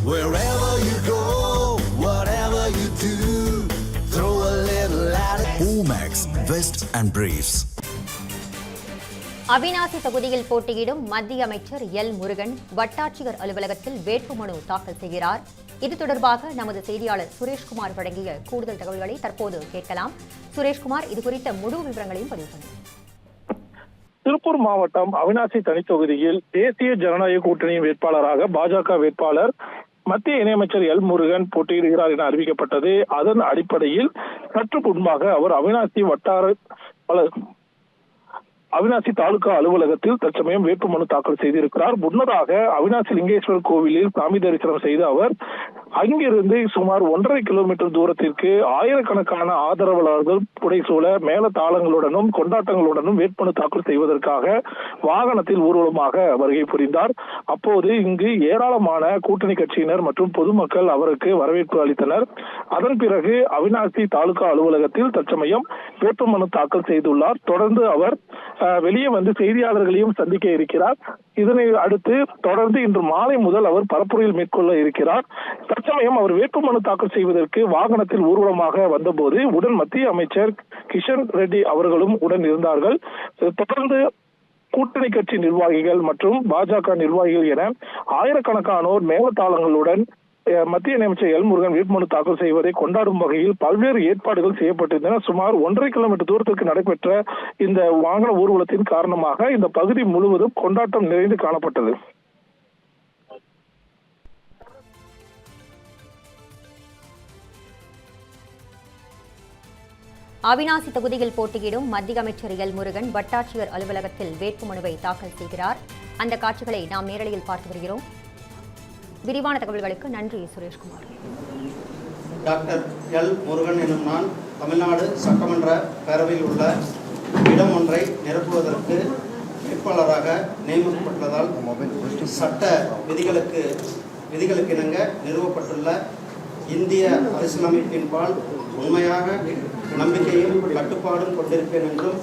Wherever you go, whatever you do, throw a little at it. Omax, Vest and Briefs. Avinashi தொகுதியில் போட்டியிடும் மத்திய அமைச்சர் L Murugan வட்டாட்சியர் அலுவலகத்தில் வேட்புமனு தாக்கல் செய்கிறார். இது தொடர்பாக நமது செய்தியாளர் சுரேஷ்குமார் வழங்கிய கூடுதல் தகவல்களை தற்போது கேட்கலாம். சுரேஷ்குமார், இது குறித்த முழு விவரங்களையும் பதிவு பண்ணுங்கள். திருப்பூர் மாவட்டம் அவிநாசி தனித்தொகுதியில் தேசிய ஜனநாயக கூட்டணியின் வேட்பாளராக பாஜக வேட்பாளர் மத்திய இணையமைச்சர் எல் முருகன் போட்டியிடுகிறார் என அறிவிக்கப்பட்டது. அதன் அடிப்படையில் சற்று முன்பாக அவர் அவிநாசி தாலுகா அலுவலகத்தில் தற்சமயம் வேட்புமனு தாக்கல் செய்திருக்கிறார். முன்னதாக அவிநாசி லிங்கேஸ்வரர் கோவிலில் சாமி தரிசனம் செய்த அவர் அங்கிருந்து சுமார் 1.5 கிலோமீட்டர் தூரத்திற்கு ஆயிரக்கணக்கான ஆதரவாளர்கள் புடைசூழ மேல தாளங்களுடனும் கொண்டாட்டங்களுடனும் வேட்புமனு தாக்கல் செய்வதற்காக வாகனத்தில் ஊர்வலமாக வருகை புரிந்தார். அப்போது இங்கு ஏராளமான கூட்டணி கட்சியினர் மற்றும் பொதுமக்கள் அவருக்கு வரவேற்பு அளித்தனர். அதன் பிறகு அவிநாசி தாலுகா அலுவலகத்தில் தற்சமயம் வேட்புமனு தாக்கல் செய்துள்ளார். தொடர்ந்து அவர் வெளியே வந்து செய்தியாளர்களையும் சந்திக்க இருக்கிறார். இதனை அடுத்து தொடர்ந்து இன்று மாலை முதல் அவர் பரப்புரையில் மேற்கொள்ள இருக்கிறார். தற்சமயம் அவர் வேட்புமனு தாக்கல் செய்வதற்கு வாகனத்தில் ஊர்வலமாக வந்தபோது உடன் மத்திய அமைச்சர் கிஷன் ரெட்டி அவர்களும் உடன் இருந்தார்கள். தொடர்ந்து கூட்டணி கட்சி நிர்வாகிகள் மற்றும் பாஜக நிர்வாகிகள் என ஆயிரக்கணக்கானோர் மேலதாளங்களுடன் மத்திய இணையமைச்சர் எல் முருகன் வேட்புமனு தாக்கல் செய்வதை கொண்டாடும் வகையில் பல்வேறு ஏற்பாடுகள் செய்யப்பட்டிருந்தன. சுமார் 1.5 கிலோமீட்டர் தூரத்திற்கு நடைபெற்ற இந்த வாகன ஊர்வலத்தின் காரணமாக இந்த பகுதி முழுவதும் கொண்டாட்டம் நிறைந்து காணப்பட்டது. அவிநாசி தொகுதியில் போட்டியிடும் மத்திய அமைச்சர் எல் முருகன் வட்டாட்சியர் அலுவலகத்தில் வேட்புமனுவை தாக்கல் செய்கிறார். அந்த காட்சிகளை நாம் நேரலையில் பார்த்து வருகிறோம். விரிவான தகவல்களுக்கு நன்றி சுரேஷ்குமார். டாக்டர் எல் முருகன் எனும் நான் தமிழ்நாடு சட்டமன்ற பேரவையில் உள்ள இடம் ஒன்றை நிரப்புவதற்கு வேட்பாளராக நியமிக்கப்பட்டதால் சட்ட விதிகளுக்கு இணங்க நிறுவப்பட்டுள்ள இந்திய அரசியலமைப்பின்பால் உண்மையாக நம்பிக்கையும் கட்டுப்பாடும் கொண்டிருப்பேன் என்றும்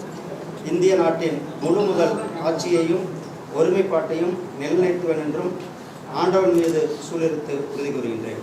இந்திய நாட்டின் முழு முதல் ஆட்சியையும் ஒருமைப்பாட்டையும் நிலைநிறுத்துவேன் என்றும் ஆண்டவன் மீது சூழலித்து உறுதி கூறுகின்றேன்.